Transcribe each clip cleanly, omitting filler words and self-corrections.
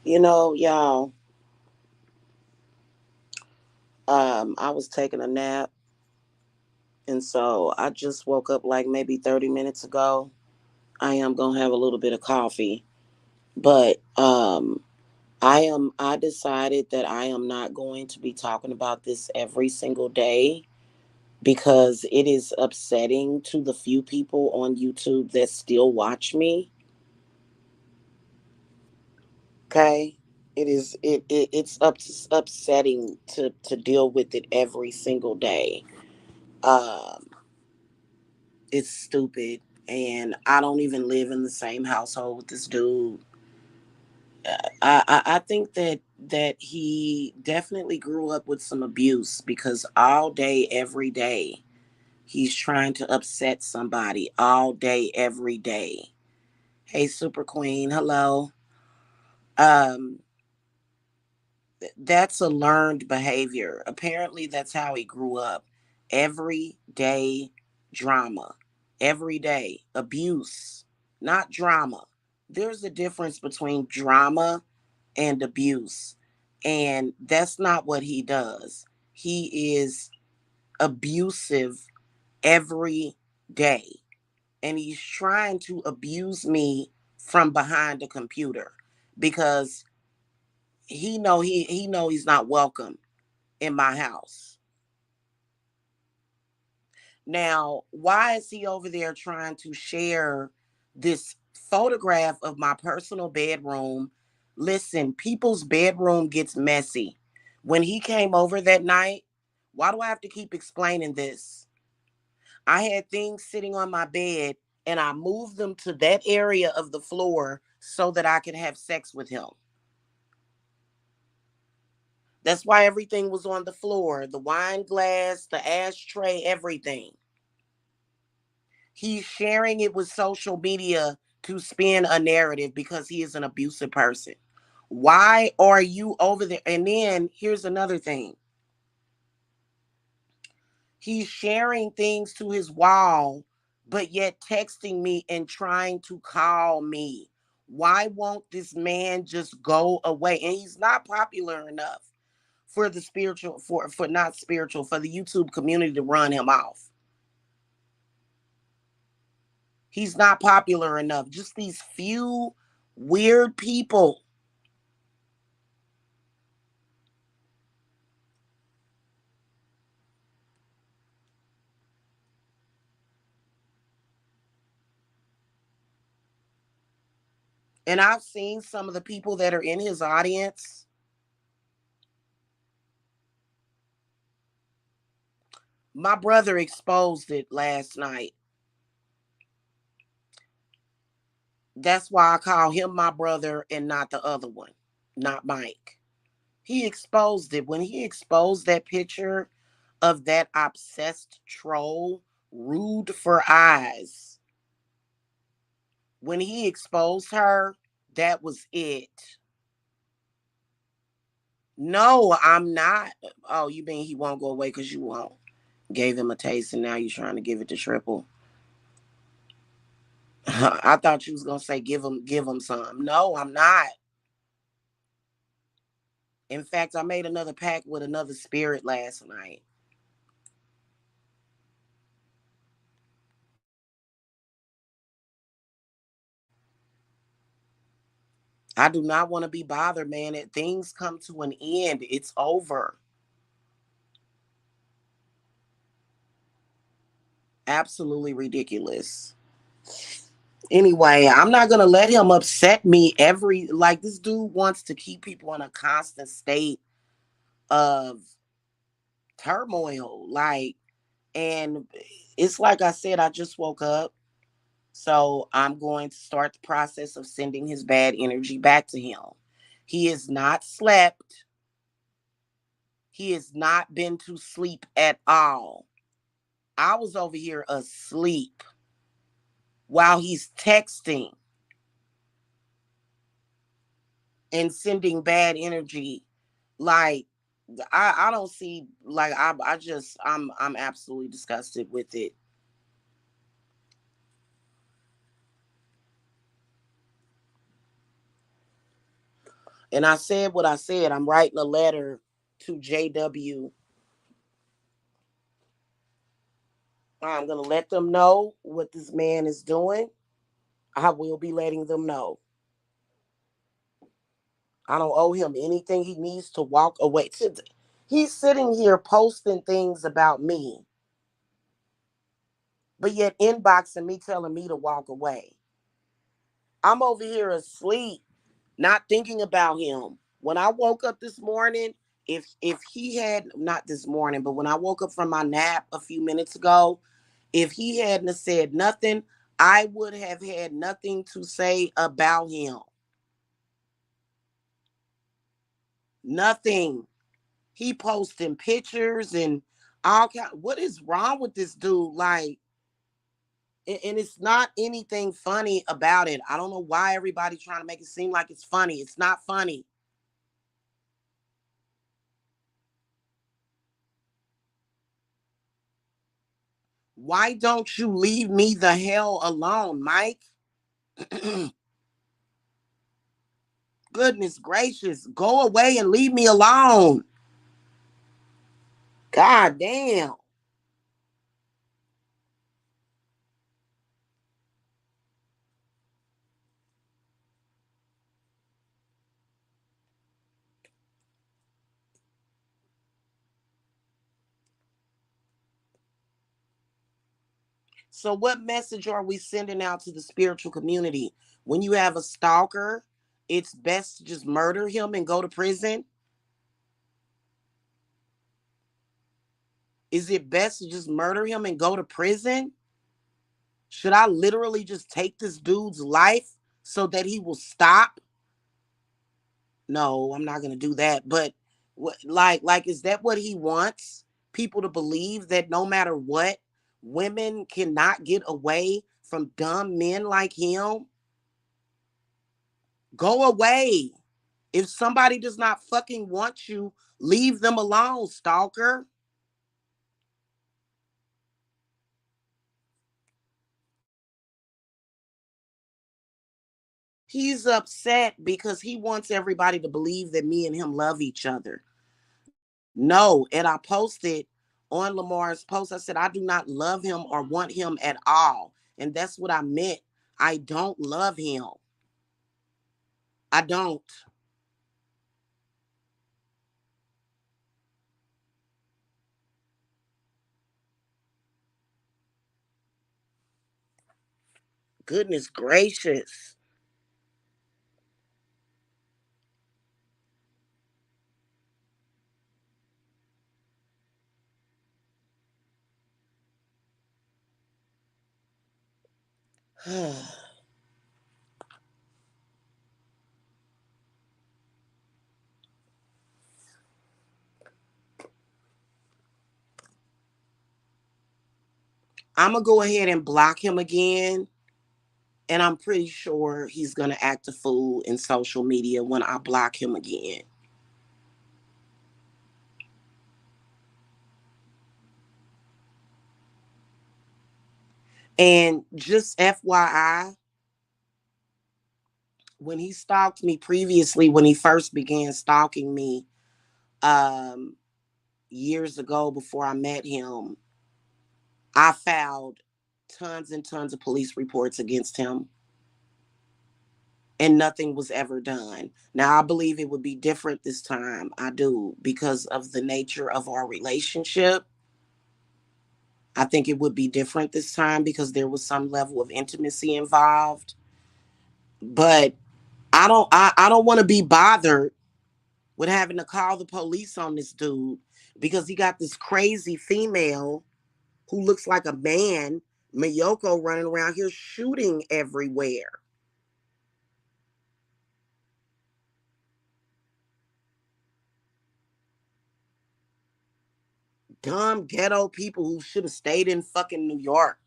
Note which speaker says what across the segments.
Speaker 1: Y'all, I was taking a nap, and so I just woke up like maybe 30 minutes ago. I am gonna have a little bit of coffee, but I decided that I am not going to be talking about this every single day because it is upsetting to the few people on YouTube that still watch me. Okay, it's upsetting to deal with it every single day. Um, it's stupid, and I don't even live in the same household with this dude. I think that he definitely grew up with some abuse because all day, every day, he's trying to upset somebody all day, every day. Hey, Super Queen, hello. Um, that's a learned behavior. Apparently, that's how he grew up. Every day drama, every day abuse, not drama. There's a difference between drama and abuse, and that's not what he does. He is abusive every day, and he's trying to abuse me from behind a computer because he know he's not welcome in my house. Now, why is he over there trying to share this photograph of my personal bedroom? Listen, people's bedroom gets messy. When he came over that night, why do I have to keep explaining this? I had things sitting on my bed and I moved them to that area of the floor so that I could have sex with him. That's why everything was on the floor, the wine glass, the ashtray, everything. He's sharing it with social media to spin a narrative because he is an abusive person. Why are you over there? And then here's another thing. He's sharing things to his wall, but yet texting me and trying to call me. Why won't this man just go away? And he's not popular enough for the spiritual, for not spiritual, for the YouTube community to run him off. He's not popular enough. Just these few weird people. And I've seen some of the people that are in his audience. My brother exposed it last night. That's why I call him my brother and not the other one, not Mike. He exposed it. When he exposed that picture of that obsessed troll, rude for eyes, when he exposed her, that was it. No, I'm not. Oh, you mean he won't go away because you won't? Gave him a taste and now you're trying to give it to triple. I thought you was gonna say give him some. No, I'm not. In fact, I made another pact with another spirit last night. I do not want to be bothered, man. Things come to an end. It's over. Absolutely ridiculous. Anyway, I'm not gonna let him upset me every like this dude wants to keep people in a constant state of turmoil. And it's like I said, I just woke up. So I'm going to start the process of sending his bad energy back to him. He has not slept. He has not been to sleep at all. I was over here asleep while he's texting and sending bad energy. Like I don't see like I'm absolutely disgusted with it. And I said what I said. I'm writing a letter to JW. I'm going to let them know what this man is doing. I will be letting them know. I don't owe him anything. He needs to walk away. He's sitting here posting things about me, but yet inboxing me telling me to walk away. I'm over here asleep, not thinking about him. When I woke up this morning, if he had, not this morning, but when I woke up from my nap a few minutes ago, if he hadn't said nothing, I would have had nothing to say about him. Nothing. He posting pictures and all kind. What is wrong with this dude? Like, and it's not anything funny about it. I don't know why everybody trying to make it seem like it's funny. It's not funny. Why don't you leave me the hell alone, Mike? Goodness gracious, go away and leave me alone. God damn. So, what message are we sending out to the spiritual community? When you have a stalker, it's best to just murder him and go to prison? Is it best to just murder him and go to prison? Should I literally just take this dude's life so that he will stop? No, I'm not going to do that. But what, like, is that what he wants? People to believe that no matter what, women cannot get away from dumb men like him? Go away. If somebody does not fucking want you, leave them alone, stalker. He's upset because he wants everybody to believe that me and him love each other. No, and I posted on Lamar's post, I said, I do not love him or want him at all. And that's what I meant. I don't love him. I don't. Goodness gracious. I'm going to go ahead and block him again. And I'm pretty sure he's going to act a fool in social media when I block him again. And just FYI, when he stalked me previously, when he first began stalking me um, years ago before I met him, I filed tons and tons of police reports against him and nothing was ever done. Now, I believe it would be different this time. I do, because of the nature of our relationship. I think it would be different this time because there was some level of intimacy involved. But I don't want to be bothered with having to call the police on this dude because he got this crazy female who looks like a man, Miyoko, running around here shooting everywhere. Dumb ghetto people who should have stayed in fucking New York.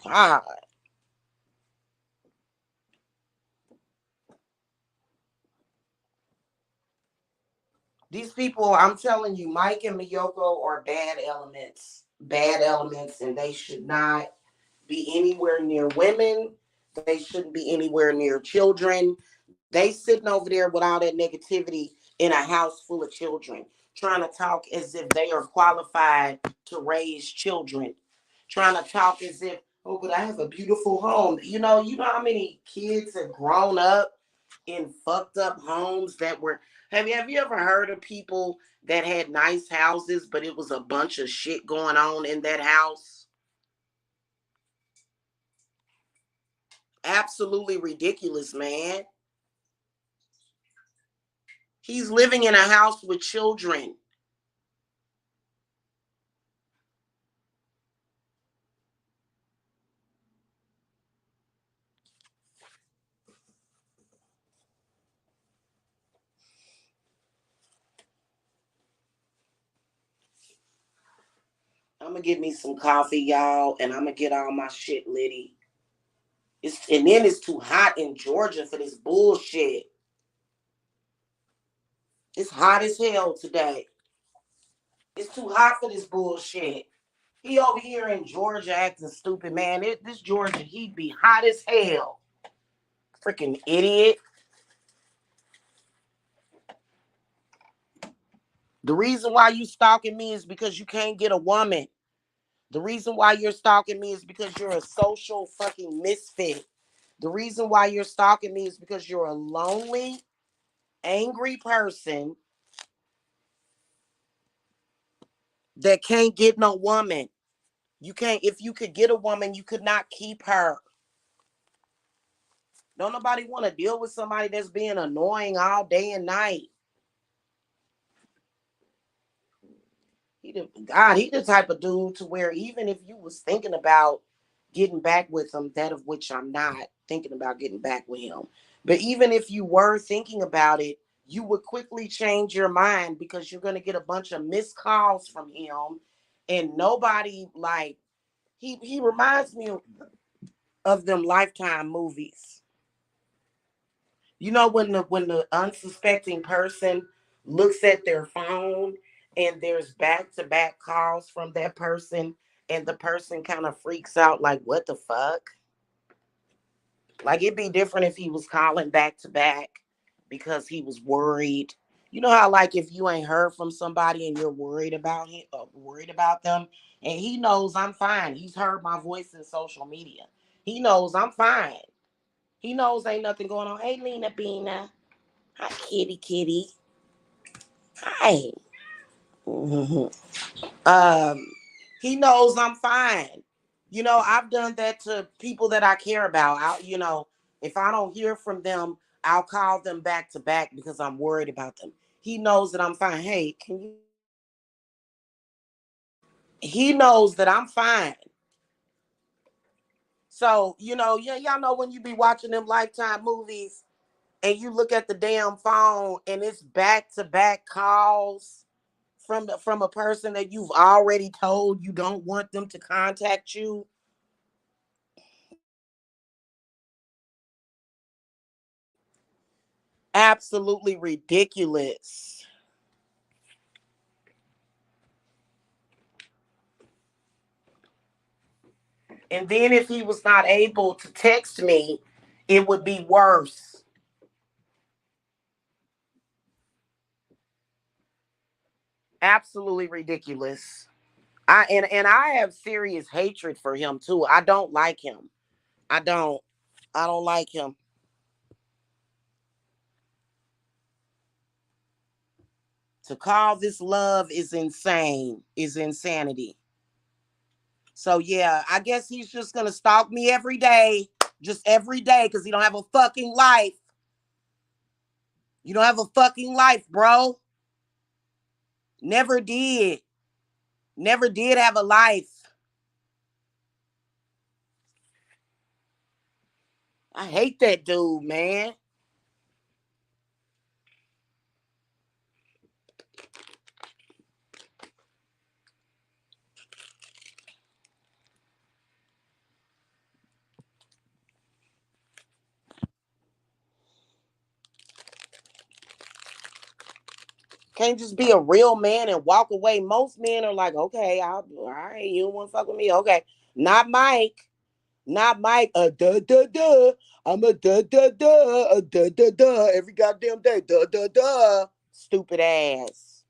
Speaker 1: God. These people, I'm telling you, Mike and Miyoko are bad elements. Bad elements, and they should not be anywhere near women. They shouldn't be anywhere near children. They sitting over there with all that negativity in a house full of children, trying to talk as if they are qualified to raise children, trying to talk as if, oh, but I have a beautiful home. You know how many kids have grown up in fucked up homes that were. Have you ever heard of people that had nice houses, but it was a bunch of shit going on in that house? Absolutely ridiculous, man. He's living in a house with children. I'm gonna get me some coffee, y'all, and I'm gonna get all my shit litty. And then it's too hot in Georgia for this bullshit. It's hot as hell today. It's too hot for this bullshit. He over here in Georgia acting stupid, man. This Georgia he'd be hot as hell. Freaking idiot. The reason why you stalking me is because you can't get a woman. The reason why you're stalking me is because you're a social fucking misfit. The reason why you're stalking me is because you're a lonely, angry person that can't get no woman. You can't, if you could get a woman, you could not keep her. Don't nobody want to deal with somebody that's being annoying all day and night. He the type of dude to where even if you was thinking about getting back with him, that of which I'm not thinking about getting back with him. But even if you were thinking about it, you would quickly change your mind because you're gonna get a bunch of missed calls from him, and nobody like he reminds me of them Lifetime movies. You know when the unsuspecting person looks at their phone and there's back-to-back calls from that person and the person kind of freaks out like what the fuck? Like it'd be different if he was calling back to back because he was worried. You know how like if you ain't heard from somebody and you're worried about him or worried about them and he knows I'm fine. He's heard my voice in social media. He knows I'm fine. He knows ain't nothing going on. Hey Lena Bina. Hi, kitty, kitty. Hi. Mhm. Um, he knows I'm fine. I've done that to people that I care about. If I don't hear from them, I'll call them back to back because I'm worried about them. He knows that I'm fine. Hey, can you? He knows that I'm fine. So, yeah, y'all know when you be watching them Lifetime movies and you look at the damn phone and it's back to back calls from a person that you've already told you don't want them to contact you. Absolutely ridiculous. And then if he was not able to text me, it would be worse. Absolutely ridiculous. And I have serious hatred for him too. I don't like him. I don't. I don't like him. To call this love is insane. Is insanity. So yeah, I guess he's just gonna stalk me every day, just every day, because he don't have a fucking life. You don't have a fucking life, bro. Never did. Never did have a life. I hate that dude, man. Can't just be a real man and walk away. Most men are like, okay, all right, you don't want to fuck with me, okay. Not Mike, not Mike. Duh, duh, duh. I'm a every goddamn day. Stupid ass.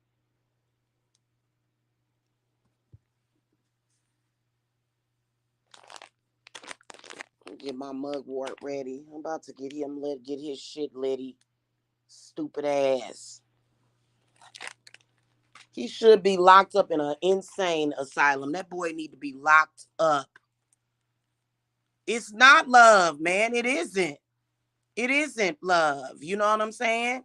Speaker 1: Get my mugwort ready. I'm about to get him get his shit litty. Stupid ass. He should be locked up in an insane asylum. That boy need to be locked up. It's not love, man. It isn't. It isn't love. You know what I'm saying?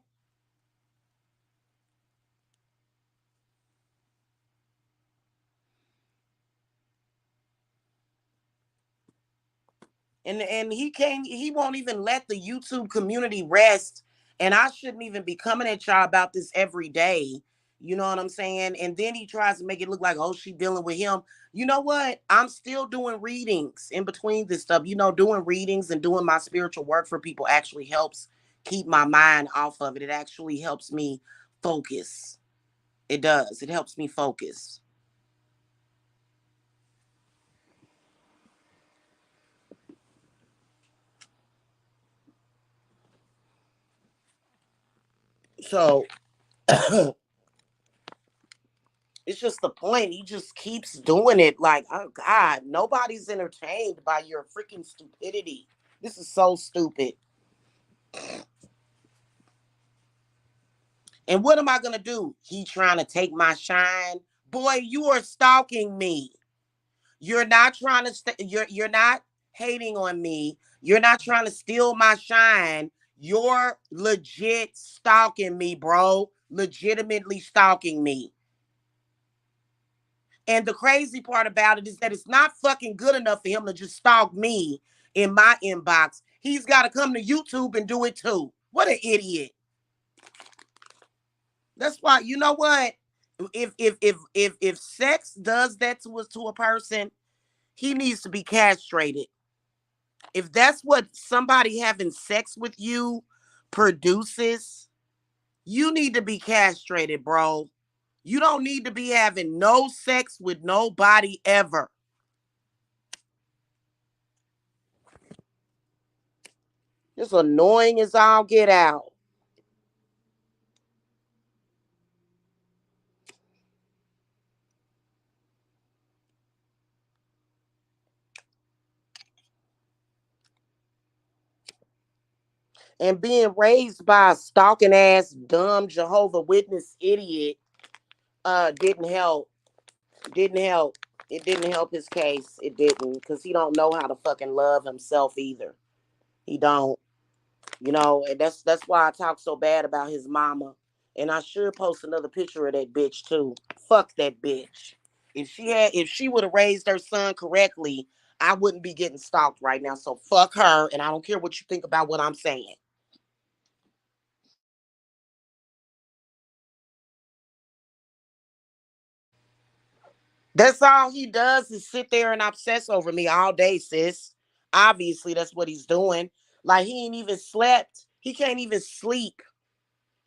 Speaker 1: And he won't even let the YouTube community rest. And I shouldn't even be coming at y'all about this every day. You know what I'm saying? And then he tries to make it look like, oh, she dealing with him. You know what? I'm still doing readings in between this stuff. You know, doing readings and doing my spiritual work for people actually helps keep my mind off of it. It actually helps me focus. It does. It helps me focus. So it's just the point. He just keeps doing it. Like, oh God, nobody's entertained by your freaking stupidity. This is so stupid. And what am I gonna do? He trying to take my shine. Boy, you are stalking me. You're not trying to you're not hating on me. You're not trying to steal my shine. You're legit stalking me, bro. Legitimately stalking me. And the crazy part about it is that it's not fucking good enough for him to just stalk me in my inbox. He's got to come to YouTube and do it too. What an idiot. That's why, you know what? If sex does that to a person, he needs to be castrated. If that's what somebody having sex with you produces, you need to be castrated, bro. You don't need to be having no sex with nobody ever. It's annoying as all get out. And being raised by a stalking ass, dumb Jehovah Witness idiot didn't help. Didn't help. It didn't help his case. It didn't, because he don't know how to fucking love himself either. He don't. You know, and that's why I talk so bad about his mama. And I should post another picture of that bitch too. Fuck that bitch. If she would have raised her son correctly, I wouldn't be getting stalked right now. So fuck her, and I don't care what you think about what I'm saying. That's all he does is sit there and obsess over me all day, sis. Obviously, that's what he's doing. Like he ain't even slept. He can't even sleep.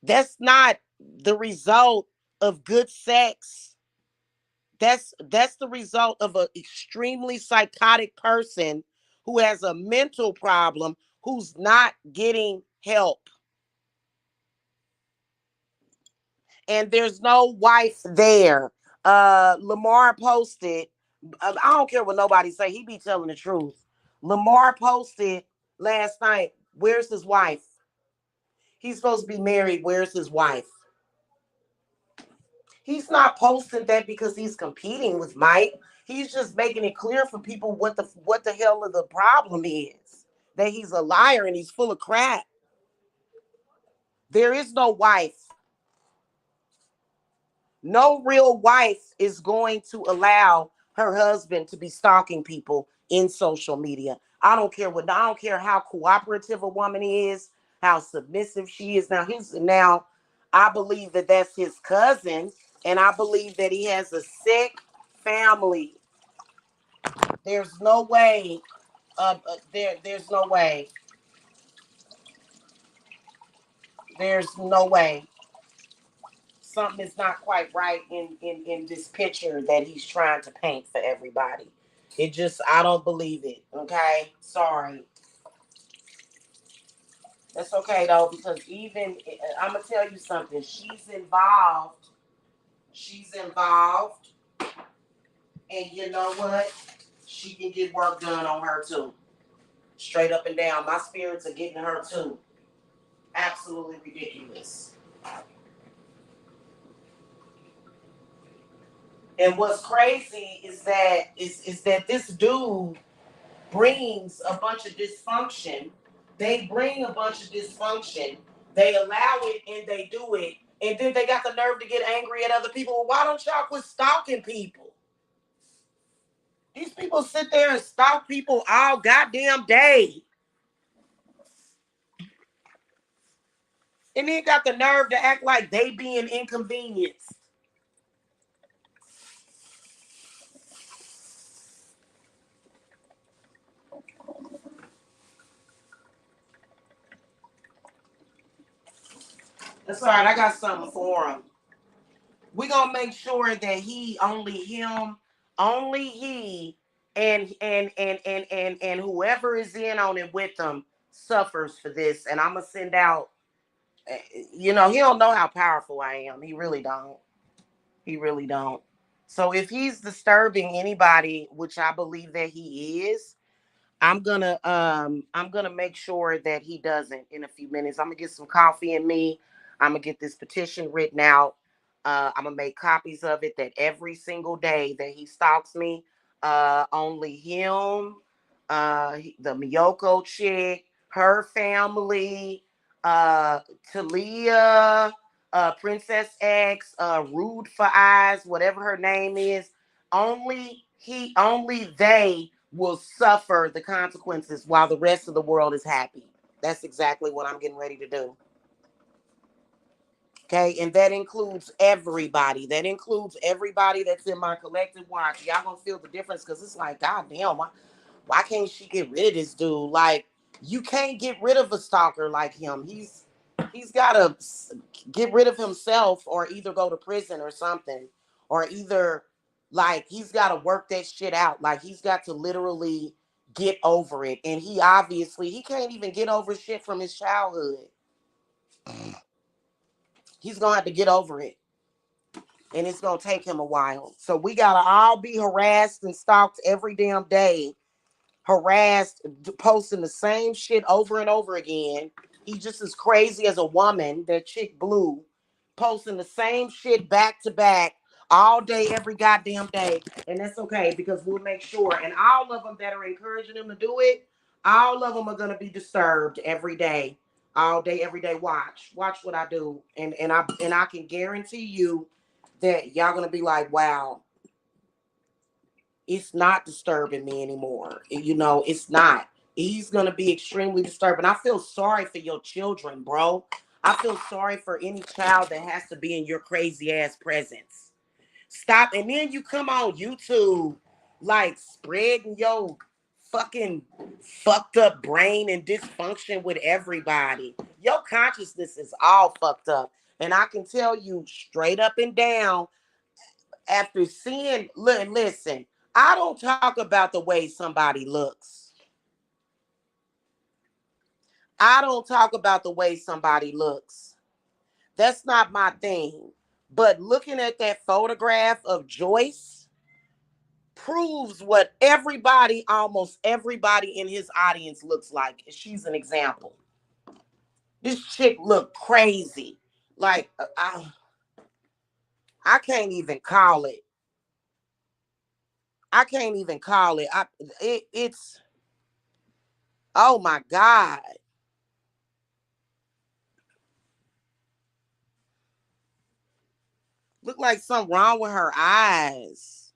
Speaker 1: That's not the result of good sex. That's the result of an extremely psychotic person who has a mental problem who's not getting help. And there's no wife there. Lamar posted, I don't care what nobody say, he be telling the truth. Lamar posted last night, where's his wife? He's supposed to be married, where's his wife? He's not posting that because he's competing with Mike. He's just making it clear for people what the hell of the problem is. That he's a liar and he's full of crap. There is no wife. No real wife is going to allow her husband to be stalking people in social media. I don't care how cooperative a woman is, how submissive she is. Now I believe that that's his cousin, and I believe that he has a sick family. There's no way. There's no way. There's no way. Something is not quite right in this picture that he's trying to paint for everybody. I don't believe it. Okay, sorry. That's okay though, because even I'm gonna tell you something. She's involved. She's involved, and you know what? She can get work done on her too. Straight up and down. My spirits are getting her too. Absolutely ridiculous. And what's crazy is that this dude brings a bunch of dysfunction. They bring a bunch of dysfunction. They allow it and they do it. And then they got the nerve to get angry at other people. Well, why don't y'all quit stalking people? These people sit there and stalk people all goddamn day. And then got the nerve to act like they being inconvenienced. That's all right. I got something for him. We're gonna make sure that only he, and whoever is in on it with them suffers for this. And I'm gonna send out. He don't know how powerful I am. He really don't. He really don't. So if he's disturbing anybody, which I believe that he is, I'm gonna make sure that he doesn't in a few minutes. I'm gonna get some coffee in me. I'm gonna get this petition written out. I'm gonna make copies of it that every single day that he stalks me, only him, the Miyoko chick, her family, Talia, Princess X, Rude for Eyes, whatever her name is, only they will suffer the consequences while the rest of the world is happy. That's exactly what I'm getting ready to do. Okay, and that includes everybody. That includes everybody that's in my collective watch. Y'all gonna feel the difference because it's like, God damn, why can't she get rid of this dude? Like, you can't get rid of a stalker like him. He's gotta get rid of himself or either go to prison or something. Or either like he's gotta work that shit out. Like he's got to literally get over it. And he can't even get over shit from his childhood. He's gonna have to get over it. And it's gonna take him a while. So we gotta all be harassed and stalked every damn day, harassed, posting the same shit over and over again. He's just as crazy as a woman, that chick Blue, posting the same shit back to back all day, every goddamn day. And that's okay because we'll make sure. And all of them that are encouraging him to do it, all of them are gonna be disturbed every day, all day, every day. Watch what I do, and I can guarantee you that y'all gonna be like, wow, it's not disturbing me anymore. It's not. He's gonna be extremely disturbing. I feel sorry for your children, bro. I feel sorry for any child that has to be in your crazy ass presence. Stop. And then you come on YouTube like spreading your fucking fucked up brain and dysfunction with everybody. Your consciousness is all fucked up. And I can tell you straight up and down, after seeing, listen, I don't talk about the way somebody looks. I don't talk about the way somebody looks. That's not my thing. But looking at that photograph of Joyce proves what almost everybody in his audience looks like. She's an example. This chick looked crazy. Like, I can't even call it. I can't even call it. It's, oh my God. Look like something wrong with her eyes.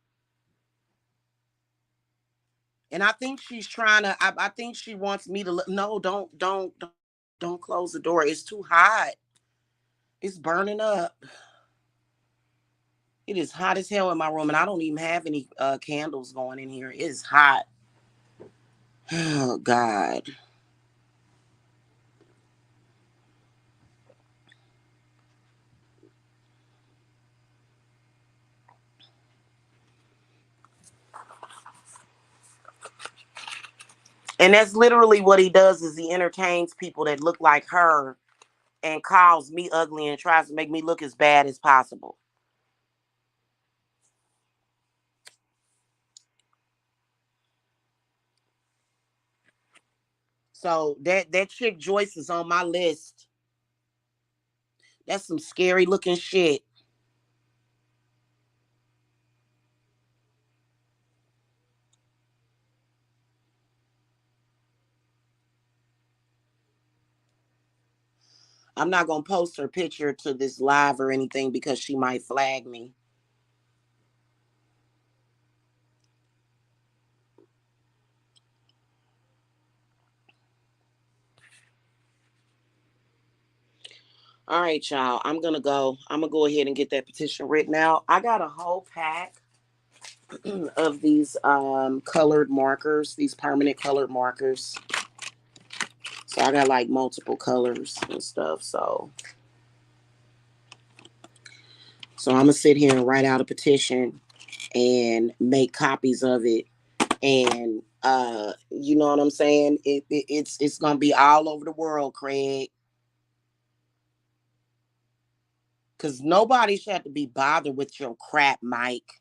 Speaker 1: And I think she's trying to, I think she wants me to look. No, don't close the door. It's too hot. It's burning up. It is hot as hell in my room, and I don't even have any candles going in here. It is hot. Oh, God. And that's literally what he does is he entertains people that look like her and calls me ugly and tries to make me look as bad as possible. So that chick Joyce is on my list. That's some scary looking shit. I'm not gonna post her picture to this live or anything because she might flag me. All right, y'all. I'm gonna go. I'm gonna go ahead and get that petition written out. I got a whole pack of these colored markers, these permanent colored markers. So I got like multiple colors and stuff. So I'm gonna sit here and write out a petition and make copies of it. And you know what I'm saying? It's gonna be all over the world, Craig. Cause nobody should have to be bothered with your crap, Mike.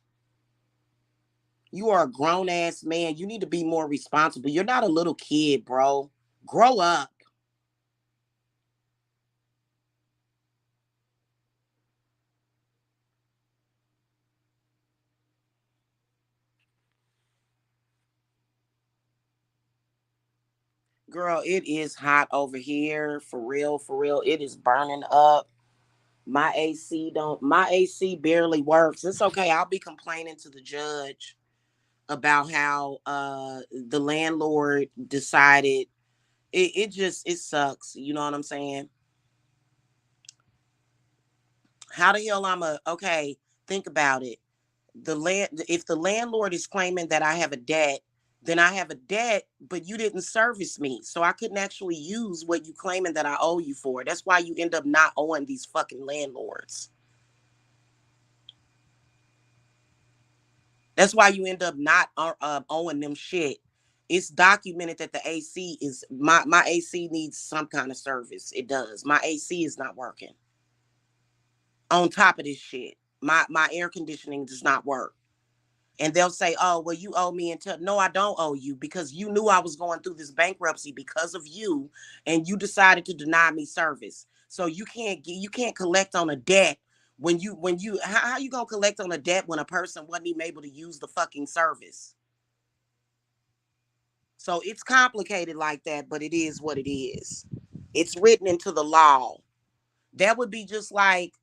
Speaker 1: You are a grown ass man. You need to be more responsible. You're not a little kid, bro. Grow up. Girl, it is hot over here. For real, for real. It is burning up. My AC barely works. It's okay. I'll be complaining to the judge about how the landlord decided it sucks. You know what I'm saying? How the hell I'm a okay, think about it. If the landlord is claiming that I have a debt, then I have a debt, but you didn't service me. So I couldn't actually use what you claiming that I owe you for. That's why you end up not owing these fucking landlords. That's why you end up not owing them shit. It's documented that the AC is my AC needs some kind of service. It does. My AC is not working. On top of this shit, my air conditioning does not work. And they'll say, "Oh, well, you owe me until." No, I don't owe you because you knew I was going through this bankruptcy because of you, and you decided to deny me service. So you can't collect on a debt when you how you gonna collect on a debt when a person wasn't even able to use the fucking service. So it's complicated like that, but it is what it is. It's written into the law. That would be just like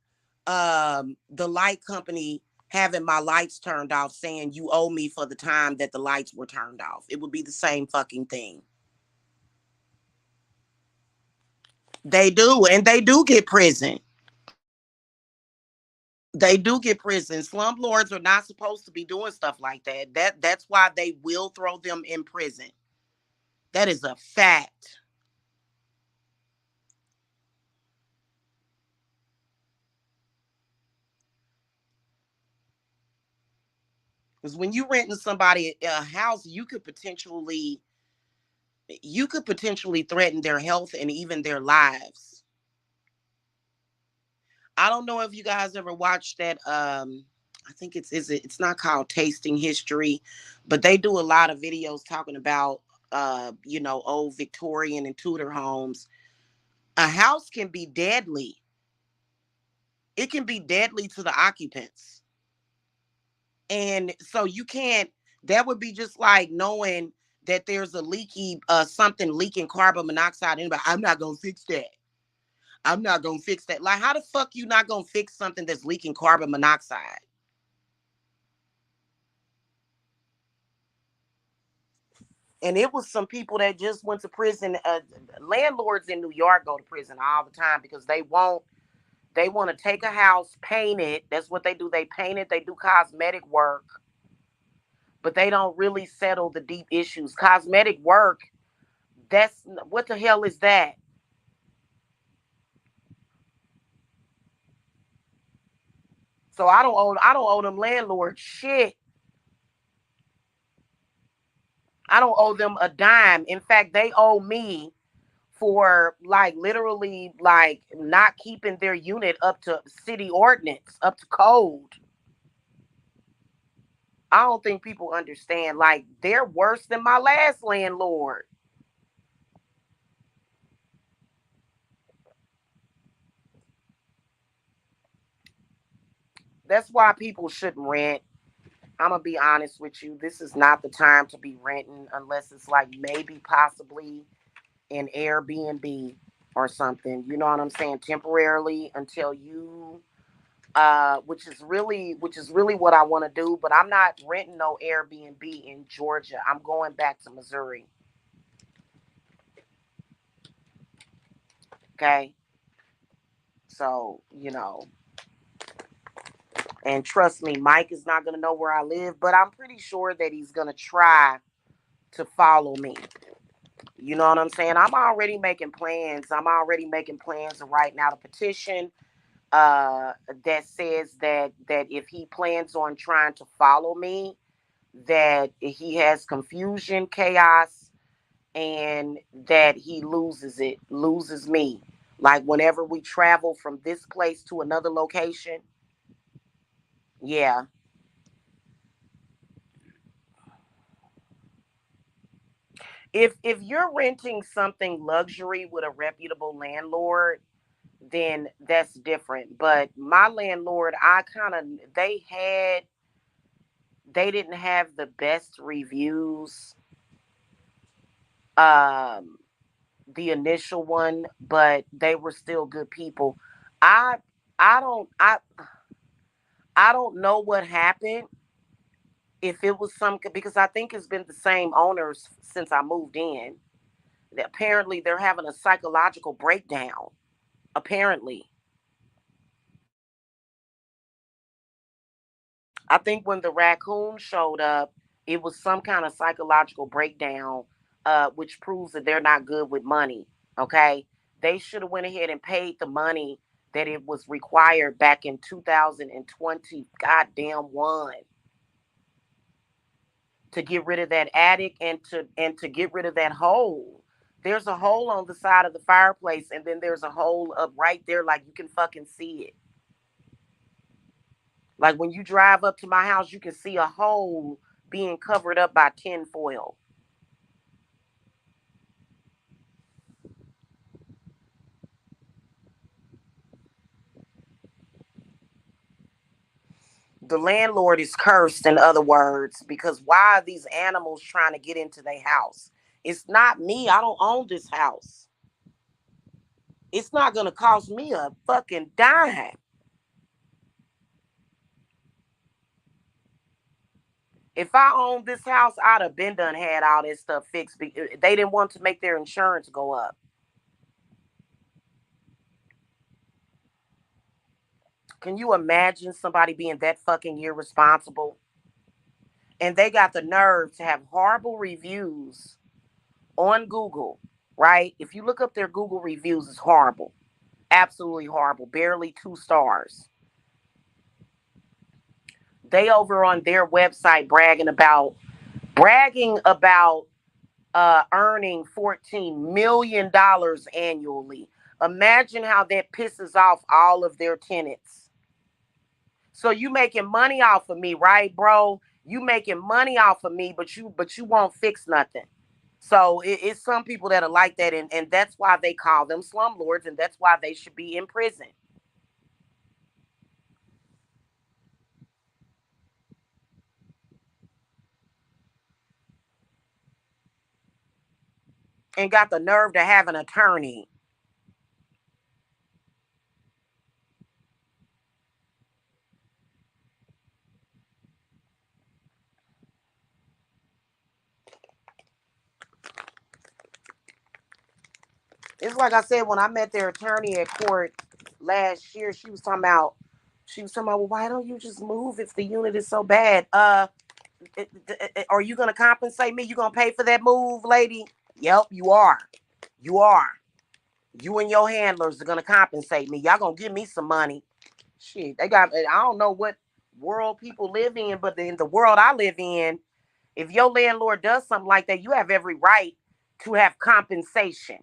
Speaker 1: the light company having my lights turned off saying you owe me for the time that the lights were turned off. It would be the same fucking thing. They do, and they do get prison. They do get prison. Slumlords are not supposed to be doing stuff like that. That's why they will throw them in prison. That is a fact. Because when you renting somebody a house, you could potentially threaten their health and even their lives. I don't know if you guys ever watched that. I think it's not called Tasting History, but they do a lot of videos talking about old Victorian and Tudor homes. A house can be deadly. It can be deadly to the occupants. And so you can't, that would be just like knowing that there's a leaky something leaking carbon monoxide in, but I'm not gonna fix that. I'm not gonna fix that. Like, how the fuck you not gonna fix something that's leaking carbon monoxide? And it was some people that just went to prison. Landlords in New York go to prison all the time because they want to take a house, paint it. That's what they do. They paint it. They do cosmetic work, but they don't really settle the deep issues. Cosmetic work. That's what the hell is that? So I don't owe them landlords shit. I don't owe them a dime. In fact, they owe me for like literally like not keeping their unit up to city ordinance, up to code. I don't think people understand. Like they're worse than my last landlord. That's why people shouldn't rent. I'm gonna be honest with you. This is not the time to be renting unless it's like maybe possibly an Airbnb or something. You know what I'm saying? Temporarily until you which is really what I want to do, but I'm not renting no Airbnb in Georgia. I'm going back to Missouri. Okay? So, and trust me, Mike is not going to know where I live, but I'm pretty sure that he's going to try to follow me. You know what I'm saying? I'm already making plans. I'm already making plans to write out a petition that says that if he plans on trying to follow me, that he has confusion, chaos, and that he loses me. Like whenever we travel from this place to another location, yeah. If you're renting something luxury with a reputable landlord, then that's different. But my landlord, I kind of they didn't have the best reviews. Um, the initial one, but they were still good people. I I don't I don't know what happened. If it was some because I think it's been the same owners since I moved in. Apparently they're having a psychological breakdown. Apparently, I think when the raccoon showed up, it was some kind of psychological breakdown, which proves that they're not good with money. Okay, they should have went ahead and paid the money that it was required back in 2020. Goddamn one to get rid of that attic and to get rid of that hole. There's a hole on the side of the fireplace, and then there's a hole up right there, like you can fucking see it. Like when you drive up to my house, you can see a hole being covered up by tinfoil. The landlord is cursed, in other words, because why are these animals trying to get into their house? It's not me. I don't own this house. It's not going to cost me a fucking dime. If I owned this house, I'd have been done had all this stuff fixed. They didn't want to make their insurance go up. Can you imagine somebody being that fucking irresponsible? And they got the nerve to have horrible reviews on Google, right? If you look up their Google reviews, it's horrible. Absolutely horrible. Barely 2 stars. They over on their website bragging about earning $14 million annually. Imagine how that pisses off all of their tenants. So you making money off of me, right, bro? You making money off of me, but you won't fix nothing. So it's some people that are like that, and that's why they call them slumlords, and that's why they should be in prison. And got the nerve to have an attorney. It's like I said, when I met their attorney at court last year, she was talking about, well, why don't you just move if the unit is so bad? Are you gonna compensate me? You gonna pay for that move, lady? Yep, you are. You are. You and your handlers are gonna compensate me. Y'all gonna give me some money. Shit, they got. I don't know what world people live in, but in the world I live in, If your landlord does something like that, you have every right to have compensation.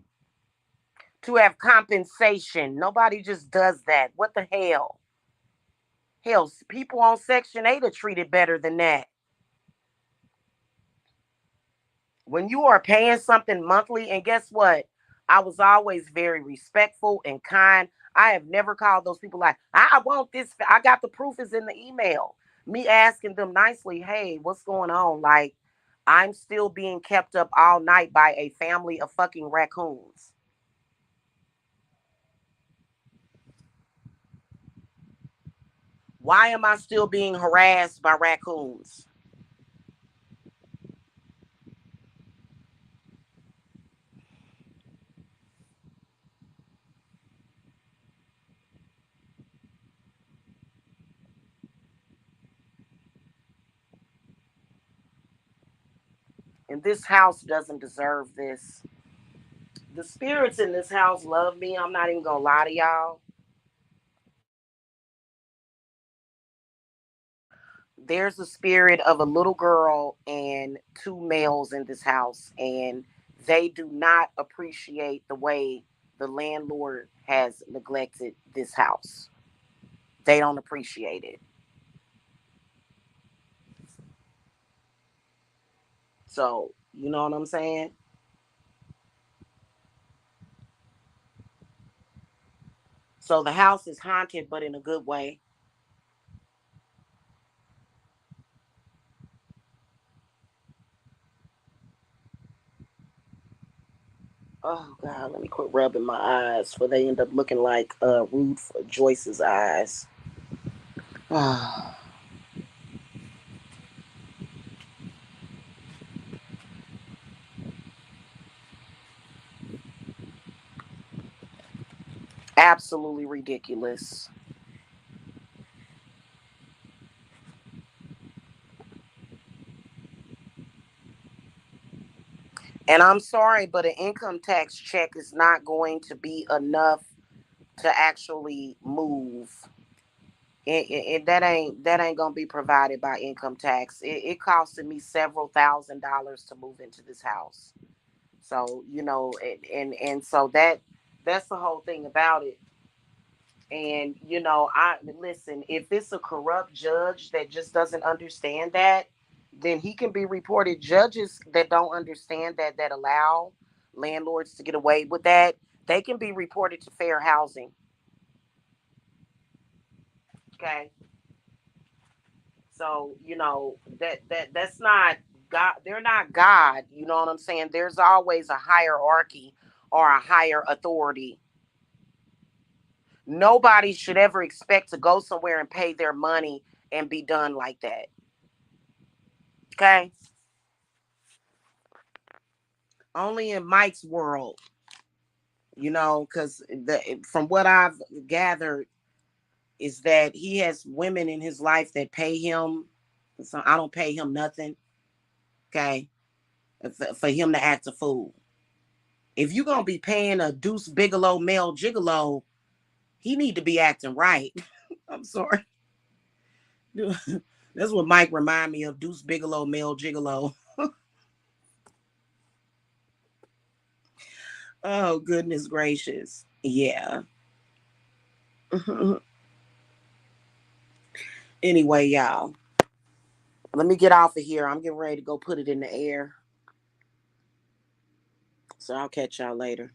Speaker 1: To have compensation. Nobody just does that. What the hell? Hell, people on Section 8 are treated better than that. When you are paying something monthly, and guess what? I was always very respectful and kind. I have never called those people like, I want this. I got the proof is in the email. Me asking them nicely, hey, what's going on? Like, I'm still being kept up all night by a family of fucking raccoons. Why am I still being harassed by raccoons? And this house doesn't deserve this. The spirits in this house love me. I'm not even gonna lie to y'all. There's a spirit of a little girl and two males in this house, and they do not appreciate the way the landlord has neglected this house. They don't appreciate it. So, you know what I'm saying? So the house is haunted, but in a good way. Oh God, let me quit rubbing my eyes, for they end up looking like Rude for Joyce's eyes. Absolutely ridiculous. And I'm sorry, but an income tax check is not going to be enough to actually move. That ain't gonna be provided by income tax. It costed me several $1,000s to move into this house. So and so that's the whole thing about it. And I listen. If it's a corrupt judge that just doesn't understand that, then he can be reported. Judges that don't understand that allow landlords to get away with that, they can be reported to fair housing. Okay, so that's not God. They're not God. You know what I'm saying? There's always a hierarchy or a higher authority. Nobody should ever expect to go somewhere and pay their money and be done like that. Okay. Only in Mike's world, because from what I've gathered is that he has women in his life that pay him. So I don't pay him nothing. Okay, for him to act a fool. If you're gonna be paying a Deuce Bigelow male gigolo, he need to be acting right. I'm sorry. That's what Mike remind me of. Deuce Bigelow male gigolo. Oh goodness gracious. Yeah. Anyway, y'all. Let me get off of here. I'm getting ready to go put it in the air. So I'll catch y'all later.